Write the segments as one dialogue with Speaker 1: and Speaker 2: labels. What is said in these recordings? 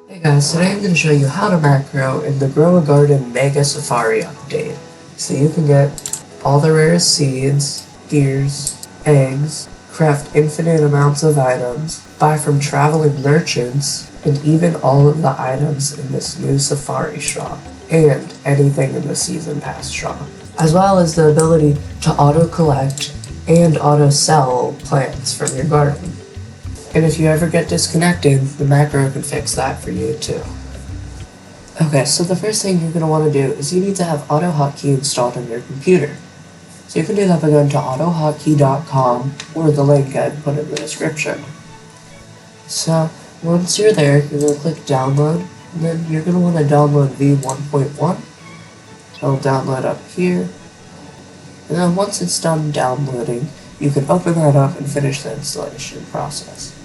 Speaker 1: Hey guys, today I'm going to show you how to macro in the Grow a Garden Mega Safari update. So you can get all the rarest seeds, gears, eggs, craft infinite amounts of items, buy from traveling merchants, and even all of the items in this new Safari shop, and anything in the Season Pass shop, as well as the ability to auto-collect and auto-sell plants from your garden. And if you ever get disconnected, the macro can fix that for you too. Okay, so the first thing you're going to want to do is you need to have AutoHotkey installed on your computer. So you can do that by going to autohotkey.com or the link I'd put in the description. So once you're there, you're going to click download, and then you're going to want to download v1.1. It'll download up here. And then once it's done downloading, you can open that up and finish the installation process.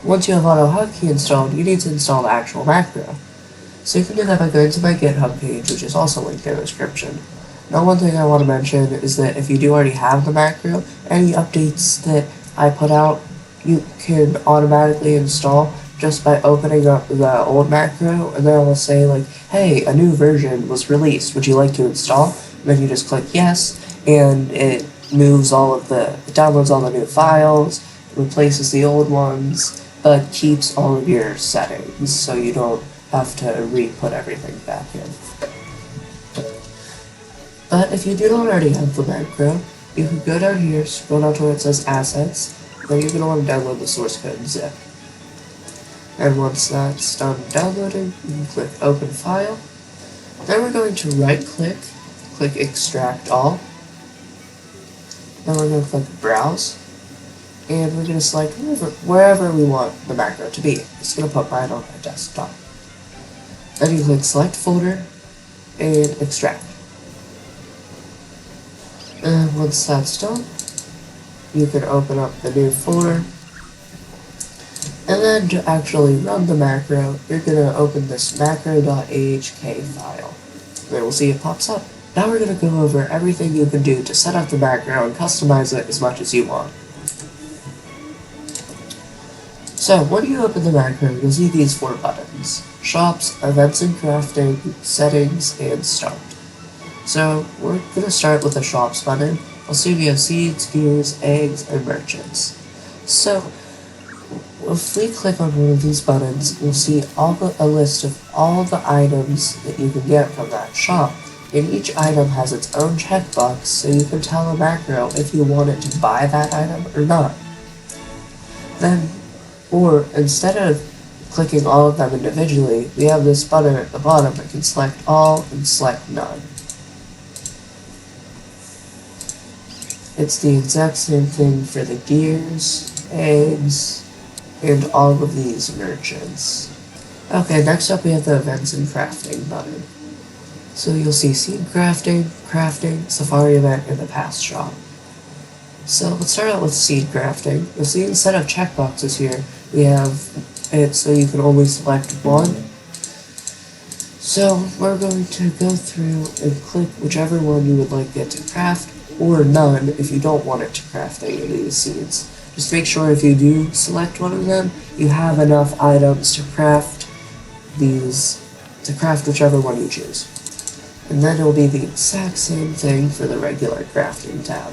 Speaker 1: Once you have AutoHotkey installed, you need to install the actual macro. So you can do that by going to my GitHub page, which is also linked in the description. Now one thing I want to mention is that if you do already have the macro, any updates that I put out, you can automatically install just by opening up the old macro, and then it will say like, hey, a new version was released, would you like to install? And then you just click yes, and it moves it downloads all the new files, replaces the old ones, but keeps all of your settings, so you don't have to re-put everything back in. But if you do not already have the macro, you can go down here, scroll down to where it says Assets, then you're going to want to download the source code zip. And once that's done downloading, you can click Open File. Then we're going to right-click, click Extract All. Then we're going to click Browse. And we're going to select wherever we want the macro to be. I'm just going to put mine on my desktop. Then you click Select Folder and Extract. And once that's done, you can open up the new folder. And then to actually run the macro, you're going to open this macro.ahk file. And we'll see it pops up. Now we're going to go over everything you can do to set up the macro and customize it as much as you want. So, when you open the macro, you'll see these 4 buttons: Shops, Events and Crafting, Settings, and Start. So, we're going to start with the Shops button. We'll see we have seeds, gears, eggs, and merchants. So, if we click on one of these buttons, we'll see a list of all the items that you can get from that shop. And each item has its own checkbox, so you can tell a macro if you want it to buy that item or not. Or instead of clicking all of them individually, we have this button at the bottom that can select all and select none. It's the exact same thing for the gears, eggs, and all of these merchants. Okay, next up we have the Events and Crafting button. So you'll see Seed Crafting, Safari Event, and the Pass Shop. So let's start out with seed crafting. You'll see instead of checkboxes here, we have it so you can only select one. So we're going to go through and click whichever one you would like it to craft, or none if you don't want it to craft any of these seeds. Just make sure if you do select one of them, you have enough items to craft whichever one you choose. And then it will be the exact same thing for the regular crafting tab.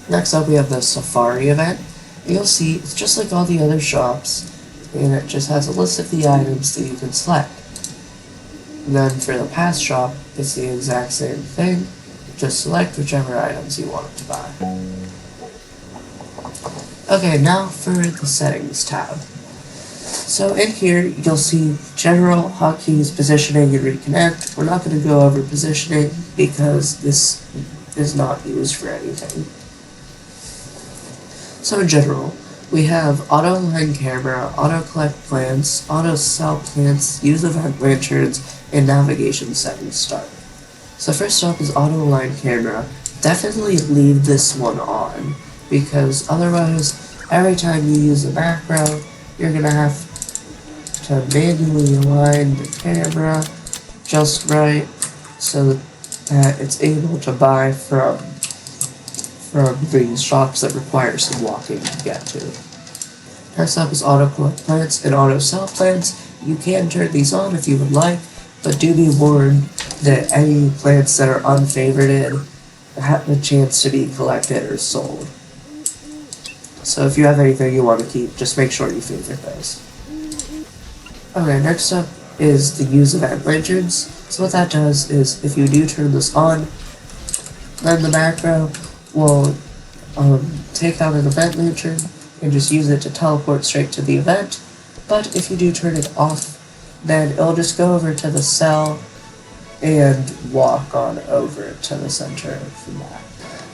Speaker 1: Next up we have the Safari event. You'll see it's just like all the other shops, and it just has a list of the items that you can select. And then for the Pass shop, it's the exact same thing, just select whichever items you want it to buy. Okay, now for the Settings tab. So in here, you'll see General, Hotkeys, Positioning, and Reconnect. We're not going to go over Positioning because this is not used for anything. So in general, we have Auto Align Camera, Auto Collect Plants, Auto Sell Plants, Use Event Lanterns, and Navigation Settings Start. So first up is Auto Align Camera. Definitely leave this one on, because otherwise, every time you use a macro, you're going to have to manually align the camera just right so that it's able to buy from the shops that require some walking to get to. Next up is auto collect plants and auto sell plants. You can turn these on if you would like, but do be warned that any plants that are unfavorited have a chance to be collected or sold. So if you have anything you want to keep, just make sure you favorite those. Okay, next up is the use event lanterns. So what that does is if you do turn this on, then the macro will take out an event lantern and just use it to teleport straight to the event. But if you do turn it off, then it'll just go over to the cell and walk on over to the center from that.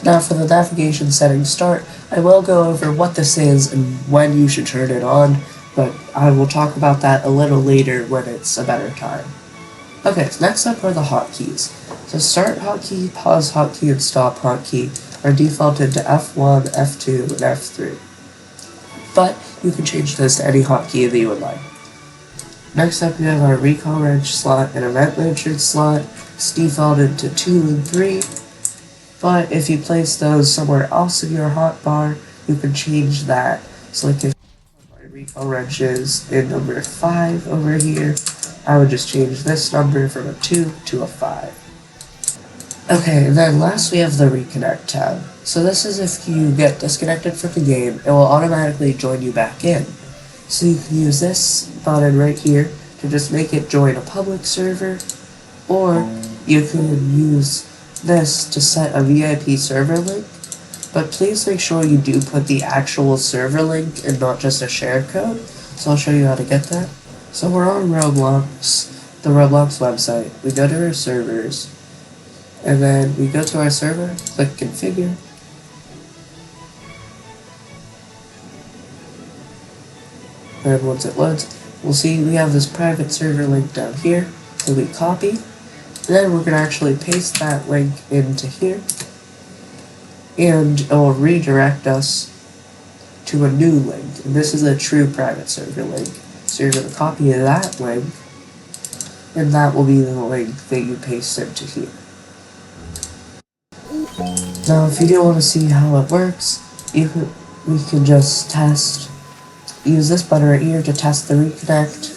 Speaker 1: Now for the navigation settings start, I will go over what this is and when you should turn it on, but I will talk about that a little later when it's a better time. Okay, so next up are the hotkeys. So start hotkey, pause hotkey, and stop hotkey are defaulted to F1, F2, and F3. But you can change this to any hotkey that you would like. Next up we have our recall wrench slot and event lantern slot. It's defaulted to 2 and 3. But if you place those somewhere else in your hotbar, you can change that. So like if my recall wrench is in number 5 over here, I would just change this number from a 2 to a 5. Okay, and then last we have the reconnect tab. So this is if you get disconnected from the game, it will automatically join you back in. So you can use this button right here to just make it join a public server, or you can use this to set a VIP server link, but please make sure you do put the actual server link and not just a shared code. So I'll show you how to get that. So we're on Roblox, the Roblox website. We go to our servers, and then we go to our server, click configure, and once it loads, we'll see we have this private server link down here that we copy. Then we're going to actually paste that link into here, and it will redirect us to a new link. And this is a true private server link. So you're going to copy that link, and that will be the link that you paste into here. Now if you do want to see how it works, we can just use this button right here to test the reconnect.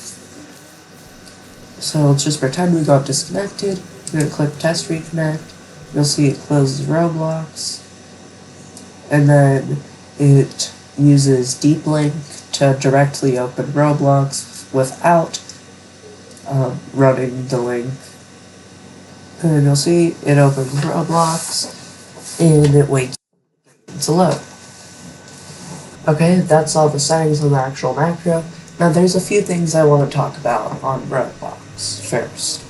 Speaker 1: So let's just pretend we got disconnected. We're going to click test reconnect. You'll see it closes Roblox. And then it uses deep link to directly open Roblox without running the link. And you'll see it opens Roblox and it waits to load. Okay, that's all the settings on the actual macro. Now there's a few things I want to talk about on Roblox first.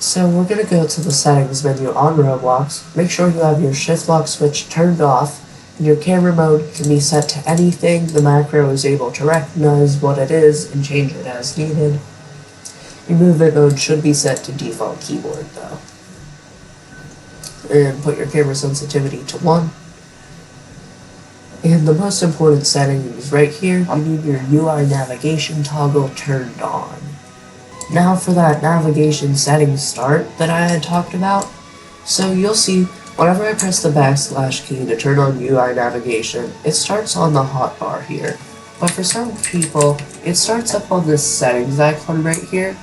Speaker 1: So we're going to go to the settings menu on Roblox. Make sure you have your shift lock switch turned off, and your camera mode can be set to anything the macro is able to recognize what it is and change it as needed. Your movement mode should be set to default keyboard though. And put your camera sensitivity to 1. And the most important setting is right here. You need your UI navigation toggle turned on. Now for that navigation setting start that I had talked about. So you'll see whenever I press the backslash key to turn on UI navigation, it starts on the hotbar here. But for some people, it starts up on this settings icon right here.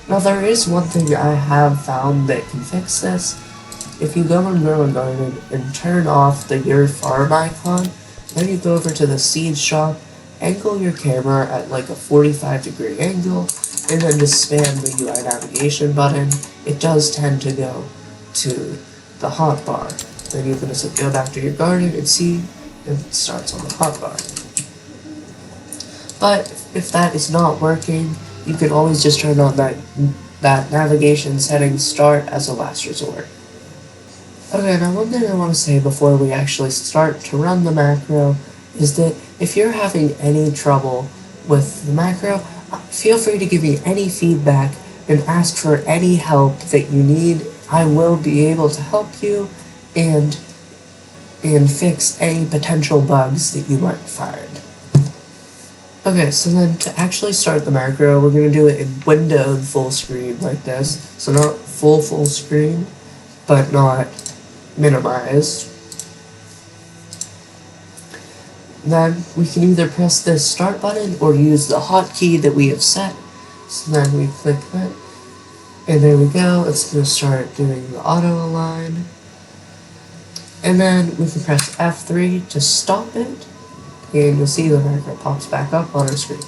Speaker 1: Now there is one thing I have found that can fix this. If you go in Grow a Garden and turn off the Your Farm icon, then you go over to the seed shop, angle your camera at like a 45-degree angle, and then just spam the UI navigation button. It does tend to go to the hotbar. Then you can just go back to your garden and see it starts on the hotbar. But if that is not working, you can always just turn on that navigation setting start as a last resort. Okay, now one thing I want to say before we actually start to run the macro is that if you're having any trouble with the macro, feel free to give me any feedback and ask for any help that you need. I will be able to help you and fix any potential bugs that you might find. Okay, so then to actually start the macro, we're going to do it in windowed full screen like this. So not full screen, but not minimized. Then we can either press this start button or use the hotkey that we have set. So then we click that, and there we go, it's going to start doing the auto align. And then we can press F3 to stop it, and you'll see the macro pops back up on our screen.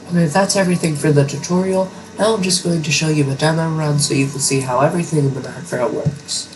Speaker 1: Okay, that's everything for the tutorial. Now I'm just going to show you a demo run so you can see how everything in the macro works.